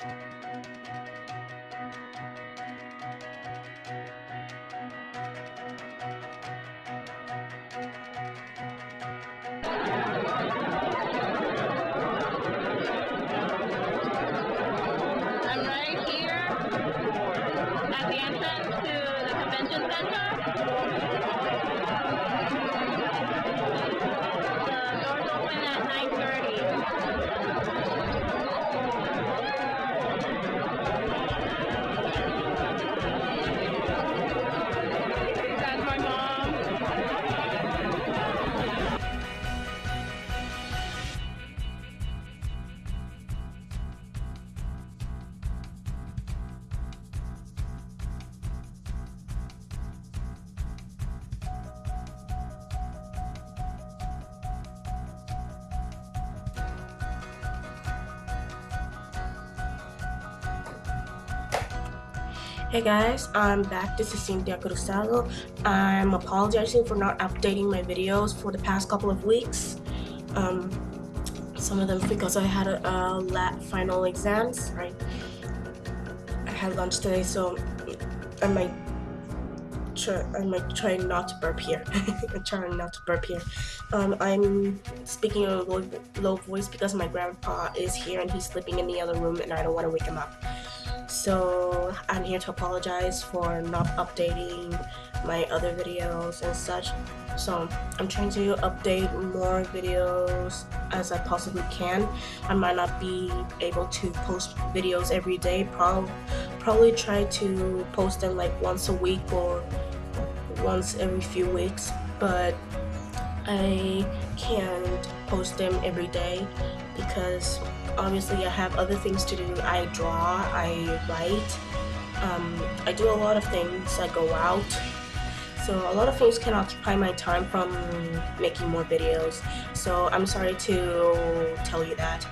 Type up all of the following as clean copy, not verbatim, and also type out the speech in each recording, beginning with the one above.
I'm right here at the entrance to the convention center. The doors open at 9:30. That's my mom. Hey guys, I'm back. This is Cynthia Cruzado. I'm apologizing for not updating my videos for the past couple of weeks. Some of them because I had a final exams, right? I had lunch today, so I might try not to burp here. I'm trying not to burp here. I'm speaking in a low voice because my grandpa is here and he's sleeping in the other room and I don't want to wake him up. So I'm here to apologize for not updating my other videos and such. So I'm trying to update more videos as I possibly can. I might not be able to post videos every day. Probably try to post them like once a week or once every few weeks, but I can't post them every day because obviously I have other things to do. I draw, I write, I do a lot of things. I go out, so a lot of things can occupy my time from making more videos. So I'm sorry to tell you that.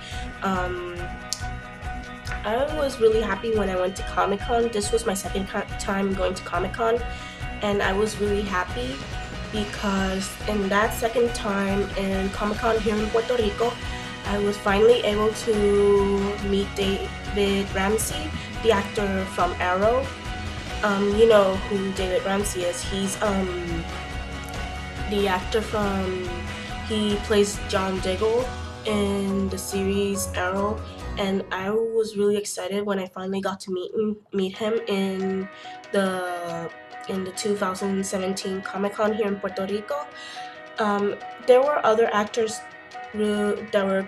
I was really happy when I went to Comic-Con. This was my second time going to Comic-Con, and I was really happy because in that second time in Comic-Con here in Puerto Rico, I was finally able to meet David Ramsey, the actor from Arrow. You know who David Ramsey is. He's the actor he plays John Diggle in the series Arrow, and I was really excited when I finally got to meet him in the 2017 Comic-Con here in Puerto Rico. There were other actors that were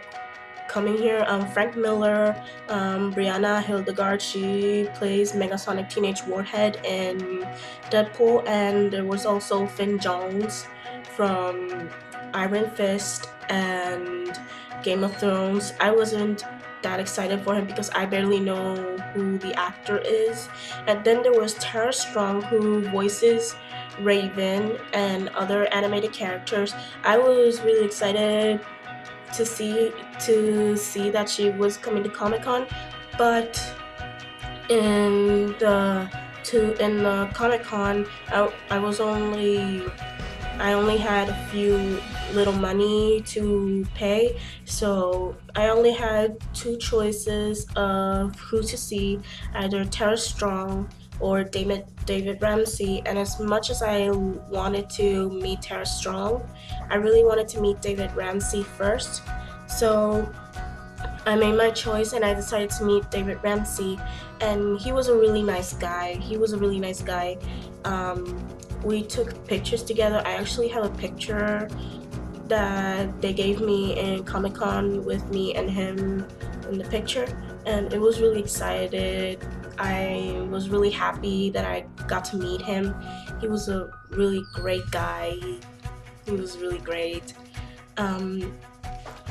coming here. Frank Miller, Brianna Hildegard, she plays Megasonic Teenage Warhead in Deadpool, and there was also Finn Jones from Iron Fist and Game of Thrones. I wasn't that excited for him because I barely know who the actor is. And then there was Tara Strong, who voices Raven and other animated characters. I was really excited to see that she was coming to Comic-Con, but in the Comic-Con, I only had a few little money to pay, so I only had two choices of who to see, either Tara Strong or David Ramsey. And as much as I wanted to meet Tara Strong, I really wanted to meet David Ramsey first. So I made my choice and I decided to meet David Ramsey, and he was a really nice guy. We took pictures together. I actually have a picture that they gave me in Comic-Con with me and him in the picture, and it was really excited. I was really happy that I got to meet him. He was a really great guy. He was really great. I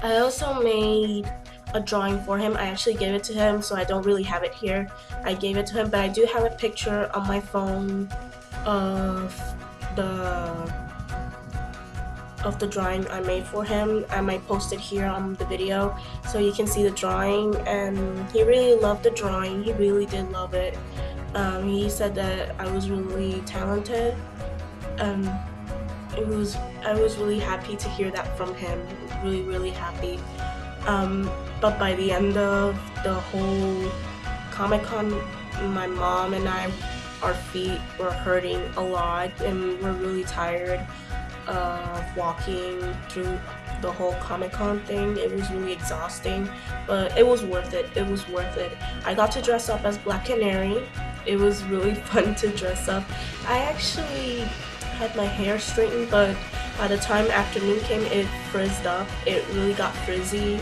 also made a drawing for him. I actually gave it to him, so I don't really have it here. I gave it to him, but I do have a picture on my phone of the drawing I made for him. I might post it here on the video so you can see the drawing, and he really loved the drawing. He really did love it. He said that I was really talented. I was really happy to hear that from him. Really happy. But by the end of the whole Comic-Con, my mom and I, our feet were hurting a lot and we're really tired of walking through the whole Comic-Con thing. It was really exhausting, but it was worth it. It was worth it. I got to dress up as Black Canary. It was really fun to dress up. I actually had my hair straightened, but by the time afternoon came, it frizzed up. It really got frizzy.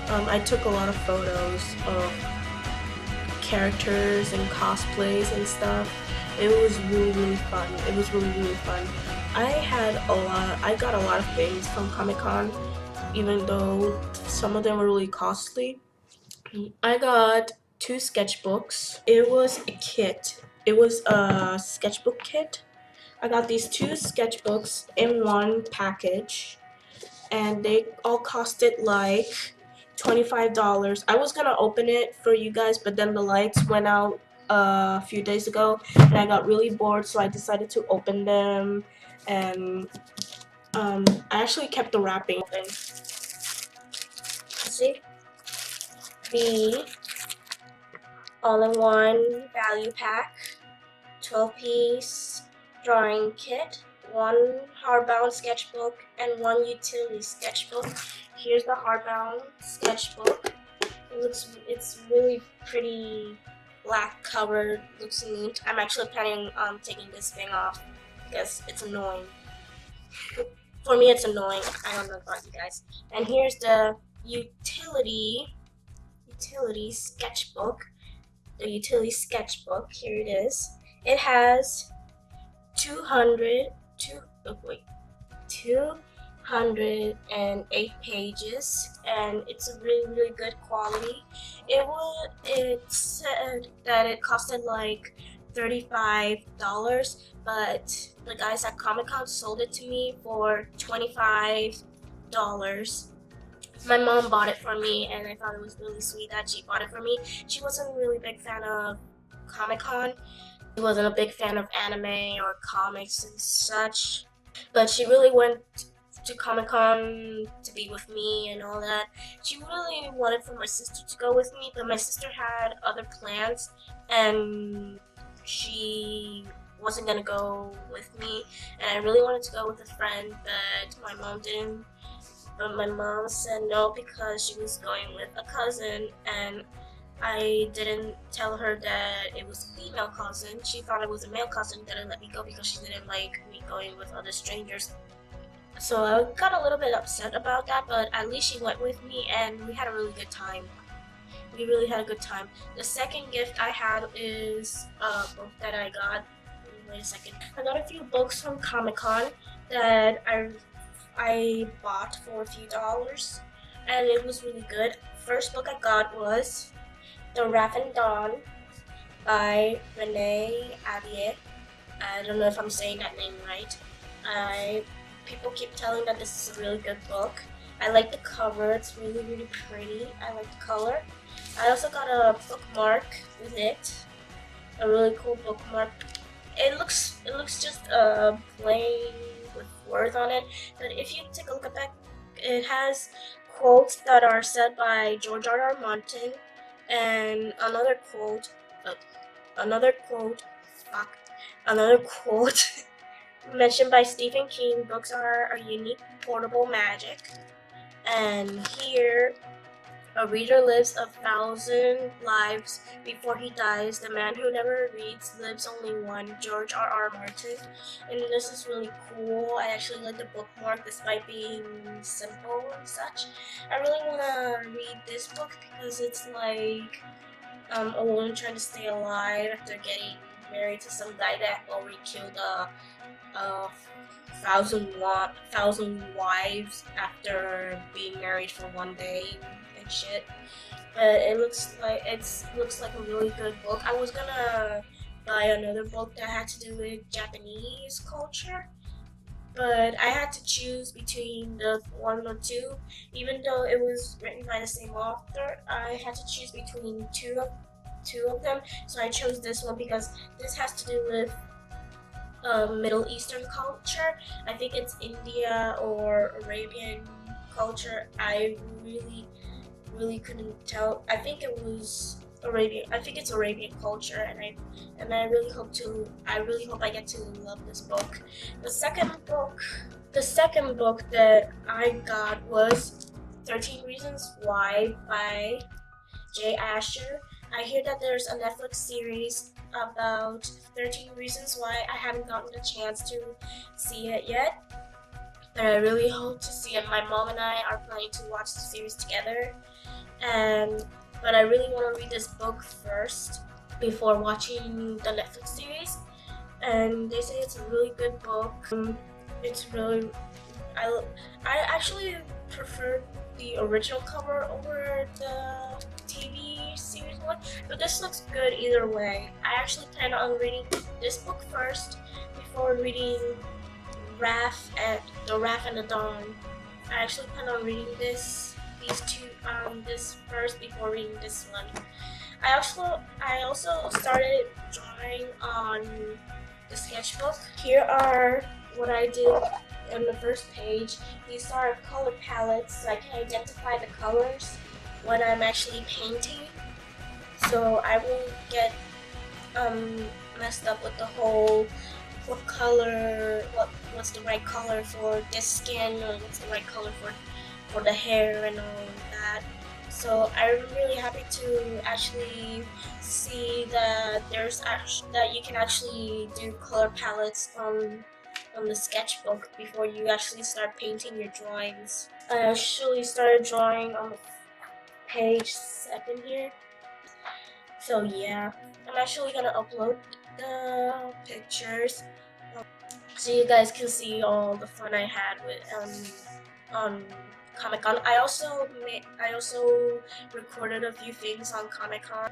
I took a lot of photos of characters and cosplays and stuff. It was really fun. It was really fun. I got a lot of things from Comic-Con, even though some of them were really costly. I got 2 sketchbooks. It was a kit. It was a sketchbook kit. I got these 2 sketchbooks in one package, and they all costed like $25. I was gonna open it for you guys, but then the lights went out a few days ago, and I got really bored, so I decided to open them. And I actually kept the wrapping open. See, the all-in-one value pack, 12-piece drawing kit, 1 hardbound sketchbook, and 1 utility sketchbook. Here's the hardbound sketchbook. It's really pretty, black covered, looks neat. I'm actually planning on taking this thing off because it's annoying. For me, it's annoying. I don't know about you guys. And here's the utility sketchbook. The utility sketchbook. Here it is. It has 208 pages, and it's a really good quality. It said that it costed like $35, but the guys at Comic-Con sold it to me for $25. My mom bought it for me, and I thought it was really sweet that she bought it for me. She wasn't a really big fan of Comic-Con. She wasn't a big fan of anime or comics and such, but she really went to Comic-Con to be with me and all that. She really wanted for my sister to go with me, but my sister had other plans, and she wasn't gonna go with me, and I really wanted to go with a friend, but my mom didn't. But my mom said no because she was going with a cousin, and I didn't tell her that it was a female cousin. She thought it was a male cousin, didn't let me go because she didn't like me going with other strangers. So I got a little bit upset about that, but at least she went with me and we had a really good time. We really had a good time. The second gift I had is a book that I got. Wait a second. I got a few books from Comic-Con that I bought for a few dollars, and it was really good. First book I got was The Wrath and Dawn by Renee Avier. I don't know if I'm saying that name right. People keep telling that this is a really good book. I like the cover, it's really pretty. I like the color. I also got a bookmark with it. A really cool bookmark. It looks just plain with words on it, but if you take a look at that, it has quotes that are said by George R.R. Martin, and another quote mentioned by Stephen King. Books are a unique portable magic. And here, a reader lives 1,000 lives before he dies. The man who never reads lives only one. George R.R. Martin. And this is really cool. I actually like the bookmark despite being simple and such. I really want to read this book because it's like a woman trying to stay alive after getting married to some guy that already killed a thousand wives after being married for one day and shit. But it looks like a really good book. I was gonna buy another book that had to do with Japanese culture, but I had to choose between the one or two. Even though it was written by the same author, I had to choose between two of them. So I chose this one because this has to do with Middle Eastern culture. I think it's India or Arabian culture. I really couldn't tell. I think it was Arabian. I think it's Arabian culture, and I really hope I get to love this book. The second book, the second book that I got was 13 Reasons Why by Jay Asher. I hear that there's a Netflix series about 13 Reasons Why. I haven't gotten the chance to see it yet, but I really hope to see it. My mom and I are planning to watch the series together, and but I really want to read this book first before watching the Netflix series. And they say it's a really good book. It's really I I actually prefer the original cover over the TV series one, but this looks good either way. I actually plan on reading this book first before reading Wrath and the Dawn. I actually plan on reading this first before reading this one. I also started drawing on the sketchbook. Here are what I did on the first page. These are color palettes, so I can identify the colors when I'm actually painting, so I won't get messed up with the whole what's the right color for this skin, or what's the right color for the hair and all that. So I'm really happy to actually see that that you can actually do color palettes on the sketchbook before you actually start painting your drawings. I actually started drawing on page 7 here. So yeah, I'm actually gonna upload the pictures so you guys can see all the fun I had with on Comic-Con. I also recorded a few things on Comic-Con.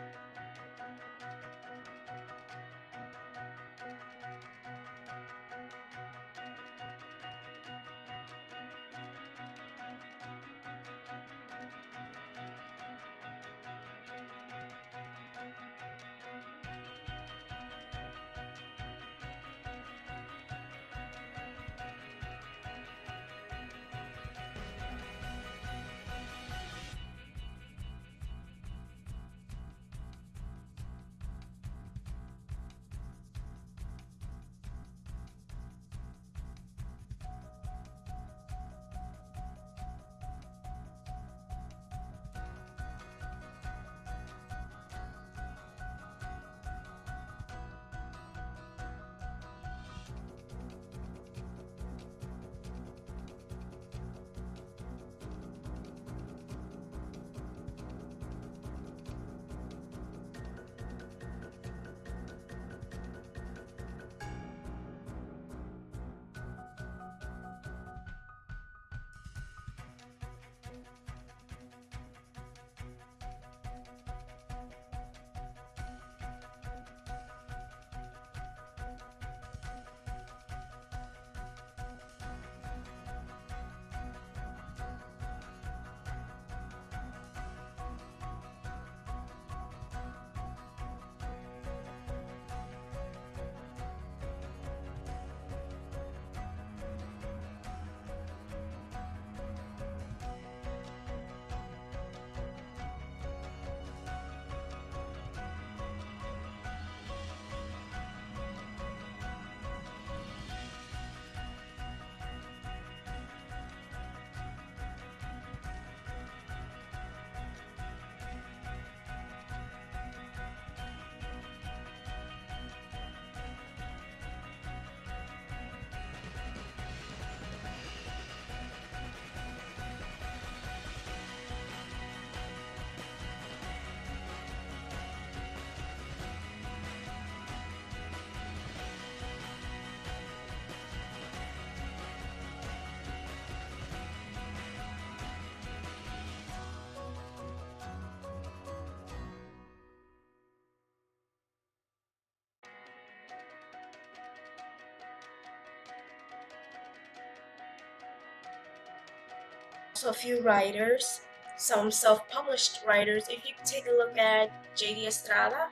Also a few writers, some self-published writers. If you take a look at JD Estrada,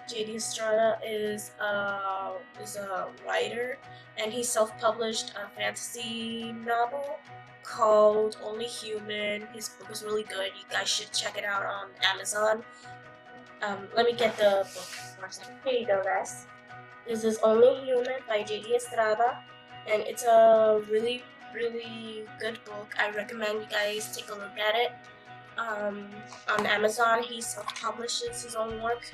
JD Estrada is a writer, and he self-published a fantasy novel called Only Human. His book is really good. You guys should check it out on Amazon. Let me get the book for a second. Here you go, guys. This is Only Human by J.D. Estrada, and it's a really good book. I recommend you guys take a look at it. On Amazon, he self-publishes his own work.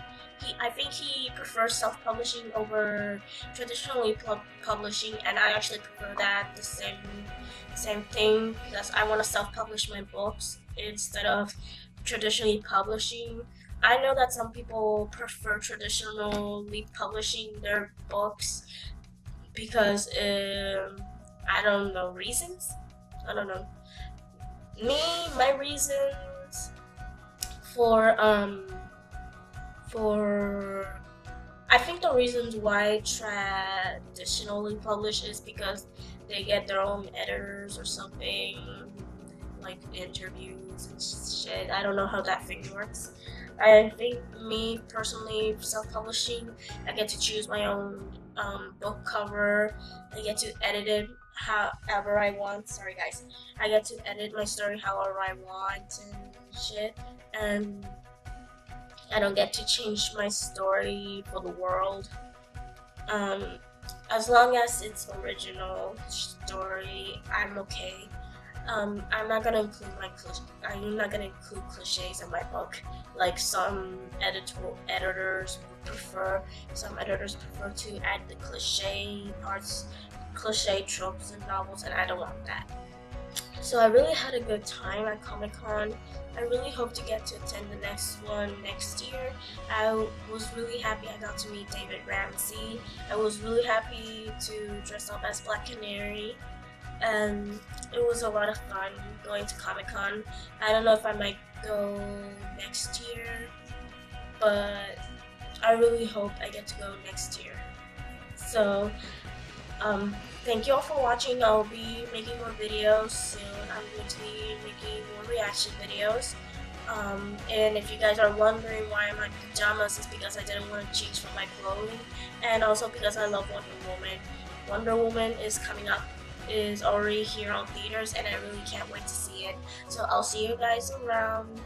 I think he prefers self-publishing over traditionally publishing, and I actually prefer that the same thing because I want to self-publish my books instead of traditionally publishing. I know that some people prefer traditionally publishing their books because I don't know reasons. I don't know. My reasons for for I think the reasons why traditionally publish is because they get their own editors or something, like interviews and shit. I don't know how that thing works. I think me personally, self-publishing, I get to choose my own book cover. I get to edit it however I want. Sorry guys. I get to edit my story however I want and shit. And I don't get to change my story for the world. As long as it's original story, I'm okay. I'm not gonna include I'm not gonna include cliches in my book, like some editors prefer. Some editors prefer to add the cliche parts, cliche tropes in novels, and I don't want that. So I really had a good time at Comic-Con. I really hope to get to attend the next one next year. I was really happy I got to meet David Ramsey. I was really happy to dress up as Black Canary. And it was a lot of fun going to Comic-Con. I don't know if I might go next year, but I really hope I get to go next year. So, thank you all for watching. I'll be making more videos soon. I'm going to be making more reaction videos. And if you guys are wondering why I'm in pajamas, it's because I didn't want to change from my clothing, and also because I love Wonder Woman. Wonder Woman is coming up, is already here on theaters, and I really can't wait to see it. So I'll see you guys around.